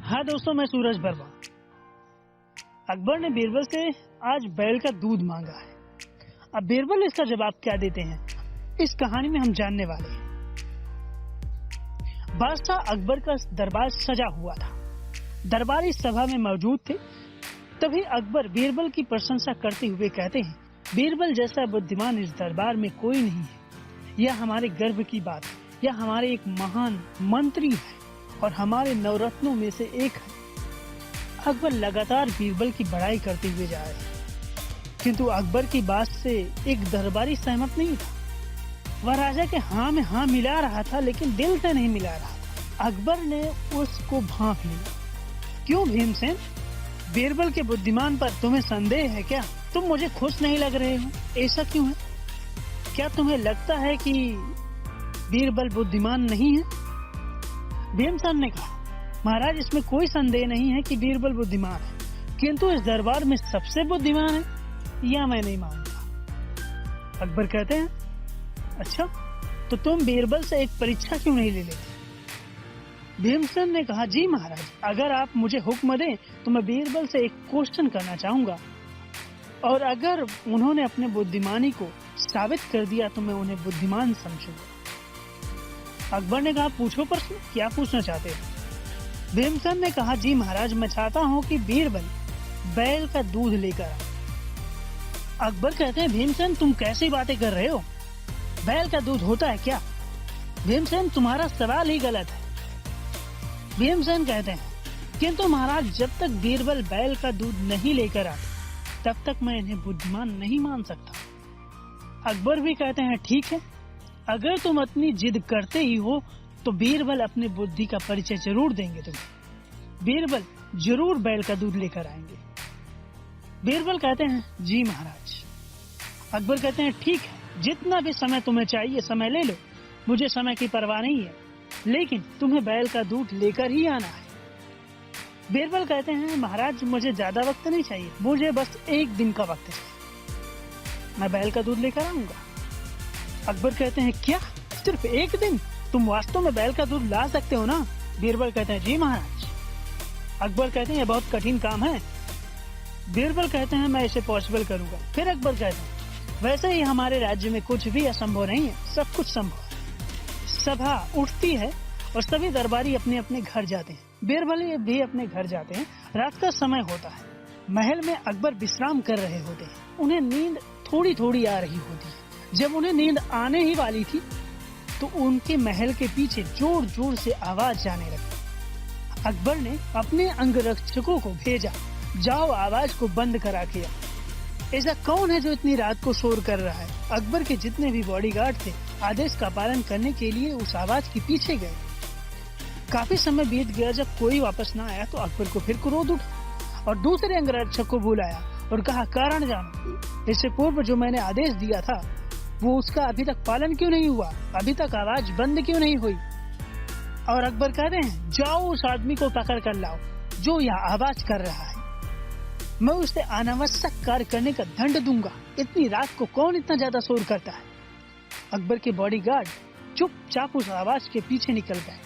हाँ दोस्तों, मैं सूरज वर्मा। अकबर ने बीरबल से आज बैल का दूध मांगा है। अब बीरबल इसका जवाब क्या देते हैं, इस कहानी में हम जानने वाले हैं। बादशाह अकबर का दरबार सजा हुआ था। दरबारी सभा में मौजूद थे। तभी अकबर बीरबल की प्रशंसा करते हुए कहते हैं, बीरबल जैसा बुद्धिमान इस दरबार में कोई नहीं है। यह हमारे गर्व की बात है। यह हमारे एक महान मंत्री है और हमारे नवरत्नों में से एक है। अकबर लगातार बीरबल की बड़ाई करते हुए जा रहे हैं, किंतु अकबर की बात से एक दरबारी सहमत नहीं था। वह राजा के हाँ में हाँ मिला रहा था, लेकिन दिल से नहीं मिला रहा था। अकबर ने उसको भांप लिया। क्यों भीमसेन, बीरबल के बुद्धिमान पर तुम्हें संदेह है क्या? तुम मुझे खुश नहीं लग रहे हो, ऐसा क्यों है? क्या तुम्हें लगता है कि बीरबल बुद्धिमान नहीं है? भीमसेन ने कहा, महाराज, इसमें कोई संदेह नहीं है कि बीरबल बुद्धिमान है, किंतु इस दरबार में सबसे बुद्धिमान है यह मैं नहीं मानता। अकबर कहते हैं, अच्छा, तो तुम बीरबल से एक परीक्षा क्यों नहीं ले लेते? भीमसेन ने कहा, जी महाराज, अगर आप मुझे हुक्म दें तो मैं बीरबल से एक क्वेश्चन करना चाहूंगा, और अगर उन्होंने अपने बुद्धिमानी को साबित कर दिया तो मैं उन्हें बुद्धिमान समझूंगा। अकबर ने कहा, पूछो प्रश्न, क्या पूछना चाहते हो? भीमसेन ने कहा, जी महाराज, मैं चाहता हूँ कि बीरबल बैल का दूध लेकर आए। अकबर कहते हैं, भीमसेन, तुम कैसी बातें कर रहे हो? बैल का दूध होता है क्या? भीमसेन, तुम्हारा सवाल ही गलत है। भीमसेन कहते हैं, किंतु महाराज, जब तक बीरबल बैल का दूध नहीं लेकर आते तब तक मैं इन्हें बुद्धिमान नहीं मान सकता। अकबर भी कहते हैं, ठीक है, अगर तुम अपनी जिद करते ही हो तो बीरबल अपनी बुद्धि का परिचय जरूर देंगे तुम्हें। बीरबल जरूर बैल का दूध लेकर आएंगे। बीरबल कहते हैं, जी महाराज। अकबर कहते हैं, ठीक है, जितना भी समय तुम्हें चाहिए समय ले लो, मुझे समय की परवाह नहीं है, लेकिन तुम्हें बैल का दूध लेकर ही आना है। बीरबल कहते हैं, महाराज, मुझे ज्यादा वक्त नहीं चाहिए, मुझे बस एक दिन का वक्त है, मैं बैल का दूध लेकर आऊंगा। अकबर कहते हैं, क्या सिर्फ एक दिन? तुम वास्तव में बैल का दूध ला सकते हो ना? बीरबल कहते हैं, जी महाराज। अकबर कहते हैं, यह बहुत कठिन काम है। बीरबल कहते हैं, मैं इसे पॉसिबल करूंगा। फिर अकबर कहते हैं, वैसे ही हमारे राज्य में कुछ भी असंभव नहीं है, सब कुछ संभव है। सभा उठती है और सभी दरबारी अपने अपने घर जाते हैं। बीरबल भी अपने घर जाते हैं। रात का समय होता है। महल में अकबर विश्राम कर रहे होते हैं। उन्हें नींद थोड़ी थोड़ी आ रही होती है। जब उन्हें नींद आने ही वाली थी तो उनके महल के पीछे जोर जोर से आवाज जाने लगी। अकबर ने अपने अंगरक्षकों को भेजा, जाओ आवाज को बंद करा के आओ। ऐसा कौन है जो इतनी रात को शोर कर रहा है? अकबर के जितने भी बॉडीगार्ड थे आदेश का पालन करने के लिए उस आवाज के पीछे गए। काफी समय बीत गया। जब कोई वापस ना आया तो अकबर को फिर क्रोध उठा और दूसरे अंगरक्षक को बुलाया और कहा, कारण जानो, इससे पूर्व जो मैंने आदेश दिया था वो उसका अभी तक पालन क्यों नहीं हुआ? अभी तक आवाज बंद क्यों नहीं हुई? और अकबर कहते हैं, जाओ उस आदमी को पकड़ कर लाओ जो यह आवाज कर रहा है। मैं उसे अनावश्यक कार्य करने का दंड दूंगा। इतनी रात को कौन इतना ज्यादा शोर करता है? अकबर के बॉडीगार्ड चुपचाप उस आवाज के पीछे निकल गए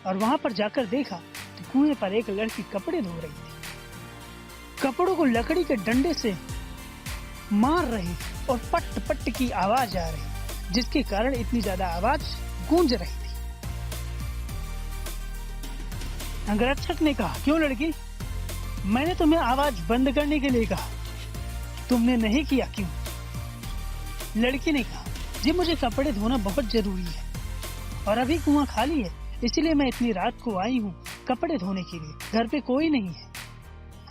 और वहां पर जाकर देखा तो कुएं पर एक लड़की कपड़े धो रही थी। कपड़ों को लकड़ी के डंडे से मार रही और पट पट की आवाज आ रही, जिसके कारण इतनी ज्यादा आवाज गूंज रही थी। अंगरक्षक ने कहा, क्यों लड़की, मैंने तुम्हें आवाज बंद करने के लिए कहा, तुमने नहीं किया क्यों? लड़की ने कहा, जी मुझे कपड़े धोना बहुत जरूरी है और अभी कुआं खाली है, इसलिए मैं इतनी रात को आई हूँ कपड़े धोने के लिए, घर पे कोई नहीं है।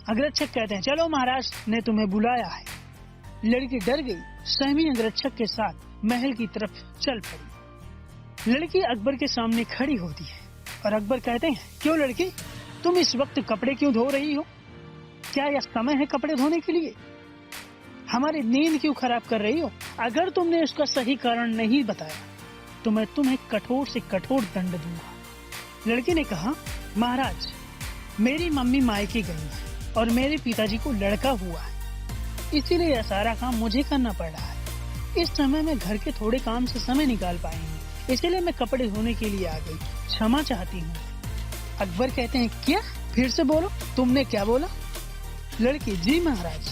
अंगरक्षक कहते हैं, चलो महाराज ने तुम्हें बुलाया है। लड़की डर गई, सहमी अंगरक्षक के साथ महल की तरफ चल पड़ी। लड़की अकबर के सामने खड़ी होती है और अकबर कहते हैं, क्यों लड़की, तुम इस वक्त कपड़े क्यों धो रही हो? क्या यह समय है कपड़े धोने के लिए? हमारी नींद क्यों खराब कर रही हो? अगर तुमने इसका सही कारण नहीं बताया तो मैं तुम्हें कठोर से कठोर दंड दूंगा। लड़की ने कहा, महाराज, मेरी मम्मी मायके गई है और मेरे पिताजी को लड़का हुआ है, इसीलिए यह सारा काम मुझे करना पड़ रहा है। इस समय मैं घर के थोड़े काम से समय निकाल पाई हूँ, इसलिए मैं कपड़े धोने के लिए आ गई, क्षमा चाहती हूँ। अकबर कहते हैं, क्या फिर से बोलो, तुमने क्या बोला? लड़की, जी महाराज,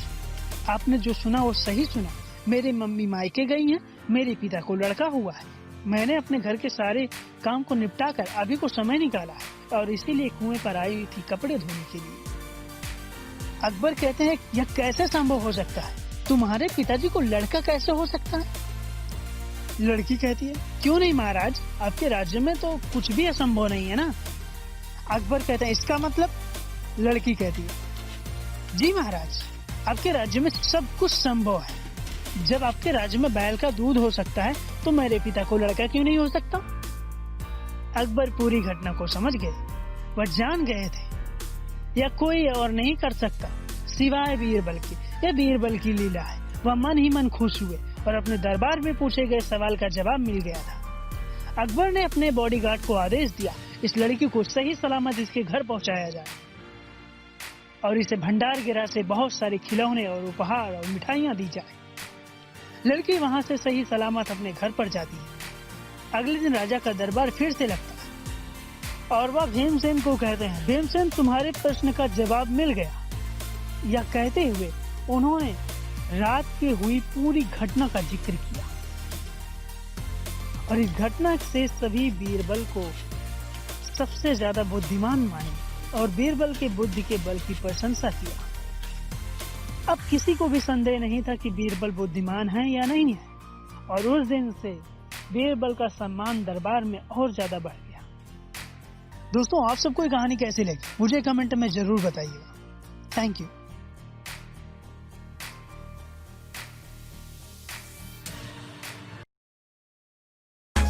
आपने जो सुना वो सही सुना। मेरी मम्मी मायके गई हैं, मेरे पिता को लड़का हुआ है। मैंने अपने घर के सारे काम को निपटाकर अभी को समय निकाला है और इसीलिए कुएं पर आई हुई थी कपड़े धोने के लिए। अकबर कहते हैं, यह कैसे संभव हो सकता है? तुम्हारे पिताजी को लड़का कैसे हो सकता है? लड़की कहती है, क्यों नहीं महाराज, आपके राज्य में तो कुछ भी असंभव नहीं है ना। अकबर कहते हैं, इसका मतलब? लड़की कहती है, जी महाराज, आपके राज्य में सब कुछ संभव है। जब आपके राज्य में बैल का दूध हो सकता है तो मेरे पिता को लड़का क्यों नहीं हो सकता? अकबर पूरी घटना को समझ गए। वह जान गए थे या कोई और नहीं कर सकता सिवाय बीरबल की। यह बीरबल की लीला है। वह मन ही मन खुश हुए और अपने दरबार में पूछे गए सवाल का जवाब मिल गया था। अकबर ने अपने बॉडीगार्ड को आदेश दिया, इस लड़की को सही सलामत इसके घर पहुंचाया जाए और इसे भंडार गिरा से बहुत सारे खिलौने और उपहार और मिठाइयां दी जाए। लड़की वहां से सही सलामत अपने घर पर जाती है। अगले दिन राजा का दरबार फिर से लगता है और वह भीमसेन को कहते हैं, भीमसेन, तुम्हारे प्रश्न का जवाब मिल गया। यह कहते हुए उन्होंने रात की हुई पूरी घटना का जिक्र किया और इस घटना से सभी बीरबल को सबसे ज्यादा बुद्धिमान माने और बीरबल के बुद्धि के बल की प्रशंसा किया। अब किसी को भी संदेह नहीं था कि बीरबल बुद्धिमान है या नहीं है और उस दिन से बीरबल का सम्मान दरबार में और ज्यादा बढ़ गया। दोस्तों, आप सबको ये कहानी कैसी लगी मुझे कमेंट में जरूर बताइएगा। Thank you.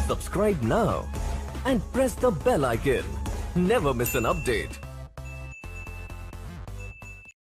Subscribe now and press the bell icon. Never miss an update.